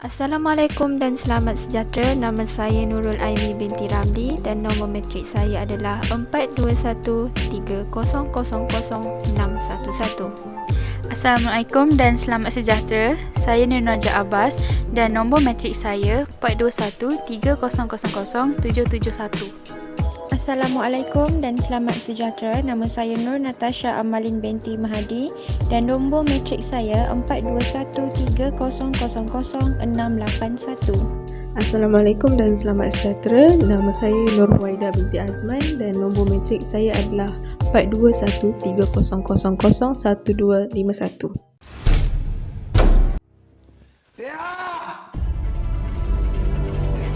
Assalamualaikum dan selamat sejahtera. Nama saya Nurul Aimi binti Ramli dan nombor matrik saya adalah 4213000611. Assalamualaikum dan selamat sejahtera. Saya Nur Raja Abbas dan nombor matrik saya 4213000771. Assalamualaikum dan selamat sejahtera. Nama saya Nur Natasha Amalin binti Mahadi dan nombor matrik saya 4213000681. Assalamualaikum dan selamat sejahtera. Nama saya Nur Waida binti Azman dan nombor matrik saya adalah 4213001251.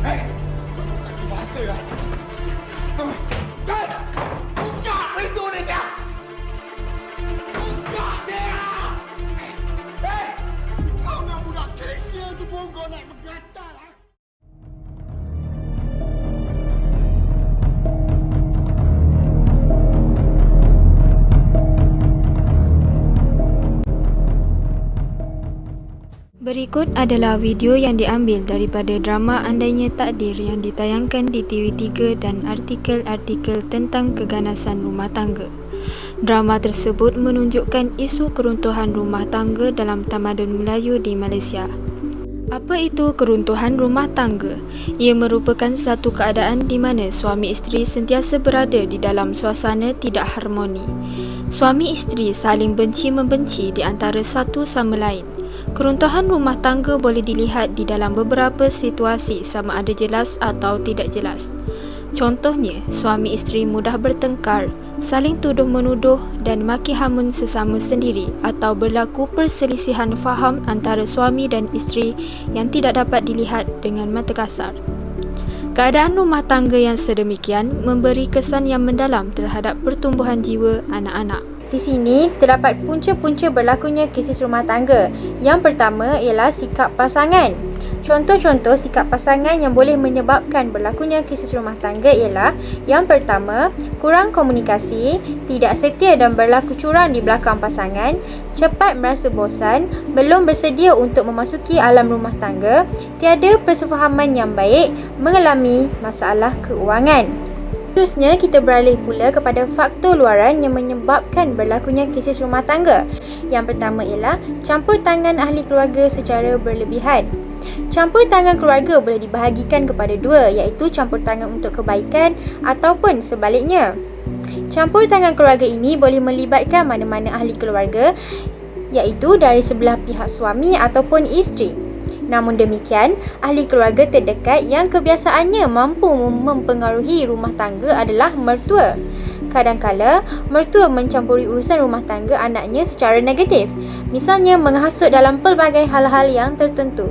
Hei! Tak bahasa lah. Kan! Buka pintu ni, Tia! Buka, Tia! Hei! Kau dengan budak Malaysia tu pun kau nak menggatal, ha? Berikut adalah video yang diambil daripada drama Andainya Takdir yang ditayangkan di TV3 dan artikel-artikel tentang keganasan rumah tangga. Drama tersebut menunjukkan isu keruntuhan rumah tangga dalam tamadun Melayu di Malaysia. Apa itu keruntuhan rumah tangga? Ia merupakan satu keadaan di mana suami isteri sentiasa berada di dalam suasana tidak harmoni. Suami isteri saling benci-membenci di antara satu sama lain. Keruntuhan rumah tangga boleh dilihat di dalam beberapa situasi sama ada jelas atau tidak jelas. Contohnya, suami isteri mudah bertengkar, saling tuduh-menuduh dan maki hamun sesama sendiri atau berlaku perselisihan faham antara suami dan isteri yang tidak dapat dilihat dengan mata kasar. Keadaan rumah tangga yang sedemikian memberi kesan yang mendalam terhadap pertumbuhan jiwa anak-anak. Di sini terdapat punca-punca berlakunya krisis rumah tangga. Yang pertama ialah sikap pasangan. Contoh-contoh sikap pasangan yang boleh menyebabkan berlakunya krisis rumah tangga ialah: yang pertama, kurang komunikasi, tidak setia dan berlaku curang di belakang pasangan, cepat merasa bosan, belum bersedia untuk memasuki alam rumah tangga, tiada persefahaman yang baik, mengalami masalah keuangan. Seterusnya, kita beralih pula kepada faktor luaran yang menyebabkan berlakunya krisis rumah tangga. Yang pertama ialah campur tangan ahli keluarga secara berlebihan. Campur tangan keluarga boleh dibahagikan kepada dua, iaitu campur tangan untuk kebaikan ataupun sebaliknya. Campur tangan keluarga ini boleh melibatkan mana-mana ahli keluarga, iaitu dari sebelah pihak suami ataupun isteri. Namun demikian, ahli keluarga terdekat yang kebiasaannya mampu mempengaruhi rumah tangga adalah mertua. Kadangkala, mertua mencampuri urusan rumah tangga anaknya secara negatif, misalnya menghasut dalam pelbagai hal-hal yang tertentu.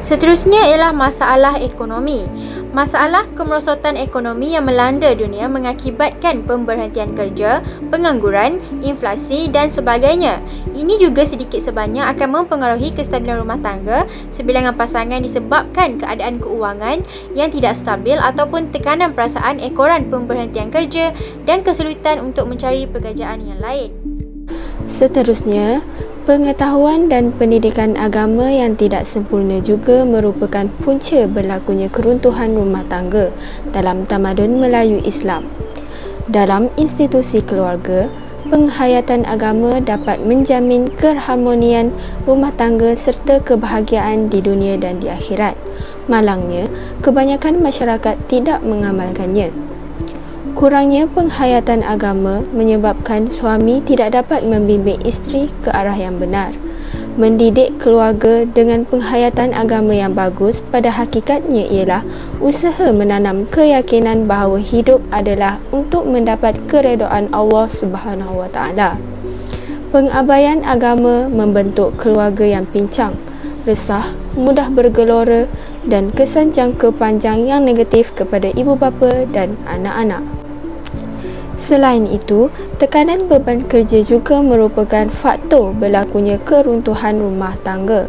Seterusnya ialah masalah ekonomi. Masalah kemerosotan ekonomi yang melanda dunia mengakibatkan pemberhentian kerja, pengangguran, inflasi dan sebagainya. Ini juga sedikit sebanyak akan mempengaruhi kestabilan rumah tangga sebilangan pasangan disebabkan keadaan keuangan yang tidak stabil ataupun tekanan perasaan ekoran pemberhentian kerja dan kesulitan untuk mencari pekerjaan yang lain. Seterusnya, pengetahuan dan pendidikan agama yang tidak sempurna juga merupakan punca berlakunya keruntuhan rumah tangga dalam tamadun Melayu Islam. Dalam institusi keluarga, penghayatan agama dapat menjamin keharmonian rumah tangga serta kebahagiaan di dunia dan di akhirat. Malangnya, kebanyakan masyarakat tidak mengamalkannya. Kurangnya penghayatan agama menyebabkan suami tidak dapat membimbing isteri ke arah yang benar. Mendidik keluarga dengan penghayatan agama yang bagus pada hakikatnya ialah usaha menanam keyakinan bahawa hidup adalah untuk mendapat keredaan Allah Subhanahu Wa Taala. Pengabaian agama membentuk keluarga yang pincang, resah, mudah bergelora dan kesan jangka panjang yang negatif kepada ibu bapa dan anak-anak. Selain itu, tekanan beban kerja juga merupakan faktor berlakunya keruntuhan rumah tangga.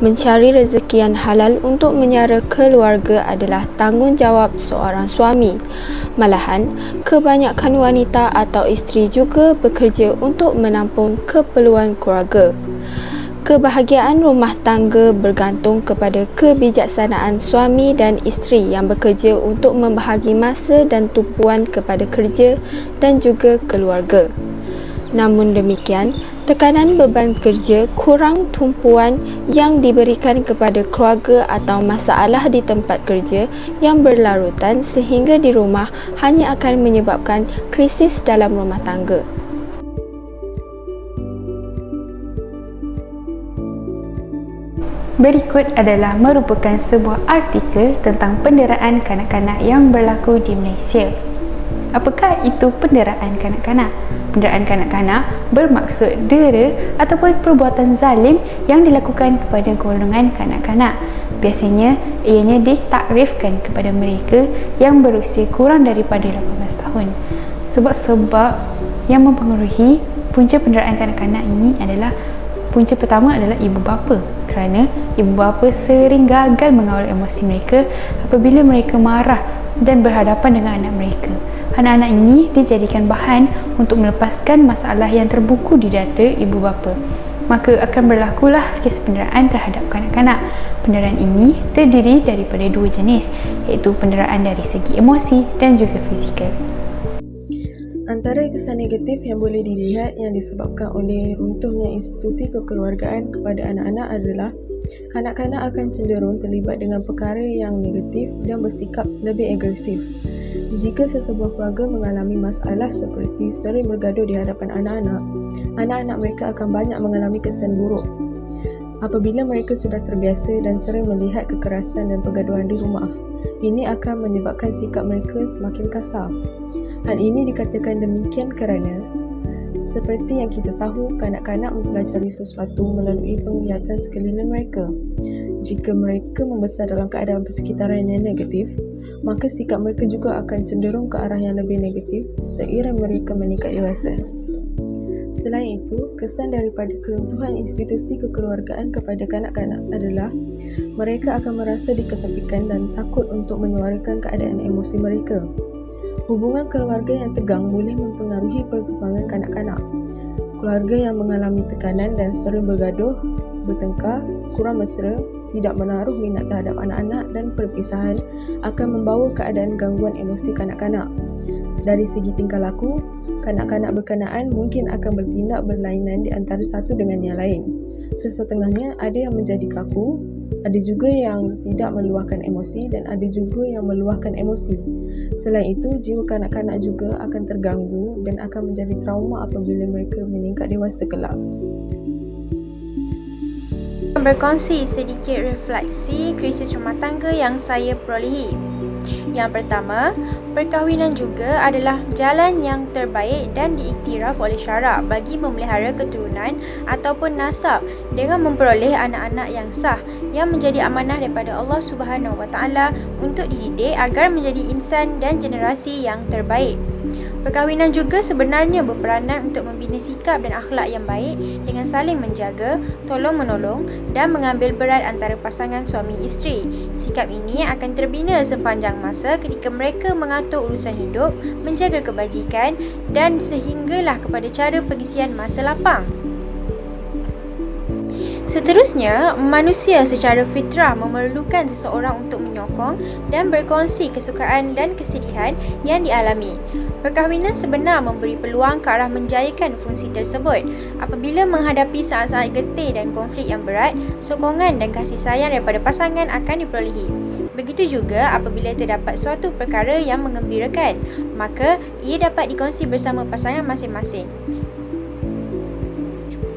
Mencari rezeki yang halal untuk menyara keluarga adalah tanggungjawab seorang suami. Malahan, kebanyakan wanita atau isteri juga bekerja untuk menampung keperluan keluarga. Kebahagiaan rumah tangga bergantung kepada kebijaksanaan suami dan isteri yang bekerja untuk membahagi masa dan tumpuan kepada kerja dan juga keluarga. Namun demikian, tekanan beban kerja, kurang tumpuan yang diberikan kepada keluarga atau masalah di tempat kerja yang berlarutan sehingga di rumah hanya akan menyebabkan krisis dalam rumah tangga. Berikut adalah merupakan sebuah artikel tentang penderaan kanak-kanak yang berlaku di Malaysia. Apakah itu penderaan kanak-kanak? Penderaan kanak-kanak bermaksud dera ataupun perbuatan zalim yang dilakukan kepada golongan kanak-kanak. Biasanya, ianya ditakrifkan kepada mereka yang berusia kurang daripada 18 tahun. Sebab-sebab yang mempengaruhi punca penderaan kanak-kanak ini adalah punca pertama adalah ibu bapa, kerana ibu bapa sering gagal mengawal emosi mereka apabila mereka marah dan berhadapan dengan anak mereka. Anak-anak ini dijadikan bahan untuk melepaskan masalah yang terbuku di dada ibu bapa. Maka akan berlakulah kes penderaan terhadap kanak-kanak. Penderaan ini terdiri daripada dua jenis, iaitu penderaan dari segi emosi dan juga fizikal. Antara kesan negatif yang boleh dilihat yang disebabkan oleh runtuhnya institusi kekeluargaan kepada anak-anak adalah kanak-kanak akan cenderung terlibat dengan perkara yang negatif dan bersikap lebih agresif. Jika sesebuah keluarga mengalami masalah seperti sering bergaduh di hadapan anak-anak, anak-anak mereka akan banyak mengalami kesan buruk. Apabila mereka sudah terbiasa dan sering melihat kekerasan dan pergaduhan di rumah, ini akan menyebabkan sikap mereka semakin kasar. Hal ini dikatakan demikian kerana seperti yang kita tahu, kanak-kanak mempelajari sesuatu melalui penglihatan sekeliling mereka. Jika mereka membesar dalam keadaan persekitaran yang negatif, maka sikap mereka juga akan cenderung ke arah yang lebih negatif seiring mereka meningkat dewasa. Selain itu, kesan daripada keruntuhan institusi kekeluargaan kepada kanak-kanak adalah mereka akan merasa diketepikan dan takut untuk menyuarakan keadaan emosi mereka. Hubungan keluarga yang tegang boleh mempengaruhi perkembangan kanak-kanak. Keluarga yang mengalami tekanan dan sering bergaduh, bertengkar, kurang mesra, tidak menaruh minat terhadap anak-anak dan perpisahan akan membawa keadaan gangguan emosi kanak-kanak. Dari segi tingkah laku, kanak-kanak berkenaan mungkin akan bertindak berlainan di antara satu dengan yang lain. Sesetengahnya ada yang menjadi kaku, ada juga yang tidak meluahkan emosi dan ada juga yang meluahkan emosi. Selain itu, jiwa kanak-kanak juga akan terganggu dan akan menjadi trauma apabila mereka meningkat dewasa kelak. Berkongsi sedikit refleksi krisis rumah tangga yang saya perolehi. Yang pertama, perkahwinan juga adalah jalan yang terbaik dan diiktiraf oleh syarak bagi memelihara keturunan ataupun nasab dengan memperoleh anak-anak yang sah yang menjadi amanah daripada Allah Subhanahu Wa Taala untuk dididik agar menjadi insan dan generasi yang terbaik. Perkahwinan juga sebenarnya berperanan untuk membina sikap dan akhlak yang baik dengan saling menjaga, tolong-menolong dan mengambil berat antara pasangan suami isteri. Sikap ini akan terbina sepanjang masa ketika mereka mengatur urusan hidup, menjaga kebajikan dan sehinggalah kepada cara pengisian masa lapang. Seterusnya, manusia secara fitrah memerlukan seseorang untuk menyokong dan berkongsi kesukaan dan kesedihan yang dialami. Perkahwinan sebenar memberi peluang ke arah menjayakan fungsi tersebut. Apabila menghadapi saat-saat getih dan konflik yang berat, sokongan dan kasih sayang daripada pasangan akan diperolehi. Begitu juga apabila terdapat suatu perkara yang menggembirakan, maka ia dapat dikongsi bersama pasangan masing-masing.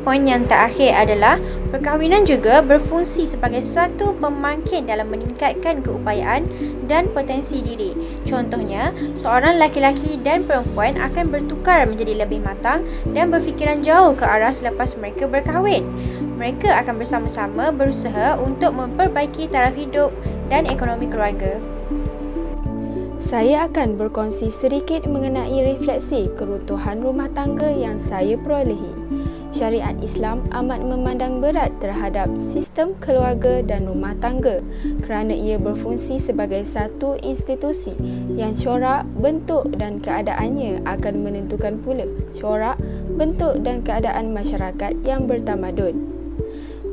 Poin yang terakhir adalah perkahwinan juga berfungsi sebagai satu pemangkin dalam meningkatkan keupayaan dan potensi diri. Contohnya, seorang lelaki dan perempuan akan bertukar menjadi lebih matang dan berfikiran jauh ke arah selepas mereka berkahwin. Mereka akan bersama-sama berusaha untuk memperbaiki taraf hidup dan ekonomi keluarga. Saya akan berkongsi sedikit mengenai refleksi keruntuhan rumah tangga yang saya perolehi. Syariat Islam amat memandang berat terhadap sistem keluarga dan rumah tangga kerana ia berfungsi sebagai satu institusi yang corak, bentuk dan keadaannya akan menentukan pula corak, bentuk dan keadaan masyarakat yang bertamadun.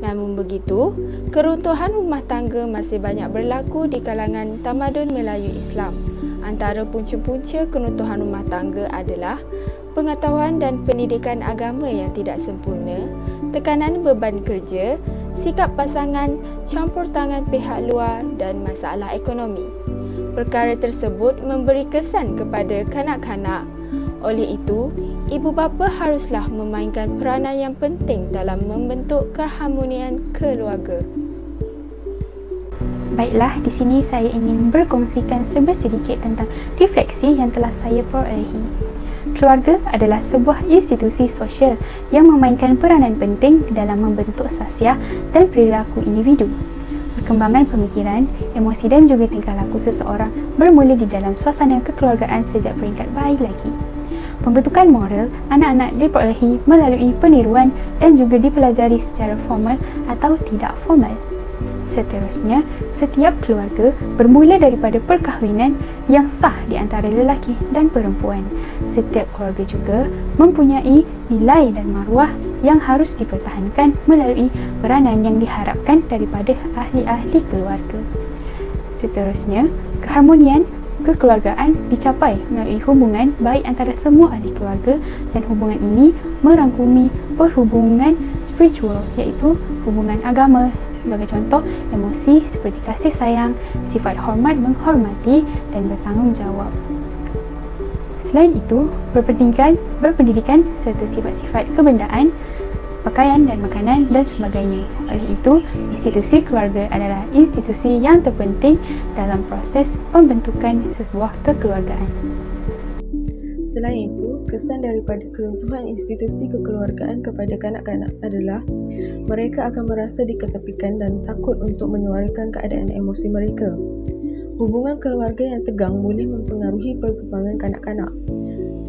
Namun begitu, keruntuhan rumah tangga masih banyak berlaku di kalangan tamadun Melayu Islam. Antara punca-punca keruntuhan rumah tangga adalah pengetahuan dan pendidikan agama yang tidak sempurna, tekanan beban kerja, sikap pasangan, campur tangan pihak luar dan masalah ekonomi. Perkara tersebut memberi kesan kepada kanak-kanak. Oleh itu, ibu bapa haruslah memainkan peranan yang penting dalam membentuk keharmonian keluarga. Baiklah, di sini saya ingin berkongsikan sedikit tentang refleksi yang telah saya perolehi. Keluarga adalah sebuah institusi sosial yang memainkan peranan penting dalam membentuk sasiah dan perilaku individu. Perkembangan pemikiran, emosi dan juga tingkah laku seseorang bermula di dalam suasana kekeluargaan sejak peringkat bayi lagi. Pembentukan moral anak-anak diperolehi melalui peniruan dan juga dipelajari secara formal atau tidak formal. Seterusnya, setiap keluarga bermula daripada perkahwinan yang sah di antara lelaki dan perempuan. Setiap keluarga juga mempunyai nilai dan maruah yang harus dipertahankan melalui peranan yang diharapkan daripada ahli-ahli keluarga. Seterusnya, keharmonian kekeluargaan dicapai melalui hubungan baik antara semua ahli keluarga, dan hubungan ini merangkumi perhubungan spiritual, iaitu hubungan agama. Sebagai contoh, emosi seperti kasih sayang, sifat hormat menghormati dan bertanggungjawab. Selain itu, berpendidikan serta sifat-sifat kebendaan, pakaian dan makanan dan sebagainya. Oleh itu, institusi keluarga adalah institusi yang terpenting dalam proses pembentukan sebuah kekeluargaan. Selain itu, kesan daripada keruntuhan institusi kekeluargaan kepada kanak-kanak adalah mereka akan merasa diketepikan dan takut untuk menyuarakan keadaan emosi mereka. Hubungan keluarga yang tegang boleh mempengaruhi perkembangan kanak-kanak.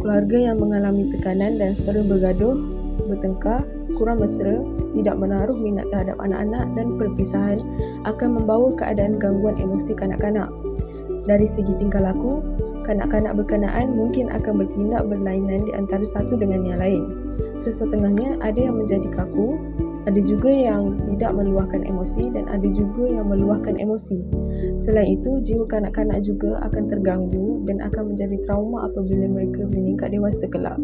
Keluarga yang mengalami tekanan dan sering bergaduh, bertengkar, kurang mesra, tidak menaruh minat terhadap anak-anak dan perpisahan akan membawa keadaan gangguan emosi kanak-kanak. Dari segi tingkah laku, kanak-kanak berkenaan mungkin akan bertindak berlainan di antara satu dengan yang lain. Sesetengahnya ada yang menjadi kaku, ada juga yang tidak meluahkan emosi dan ada juga yang meluahkan emosi. Selain itu, jiwa kanak-kanak juga akan terganggu dan akan menjadi trauma apabila mereka meningkat dewasa kelak.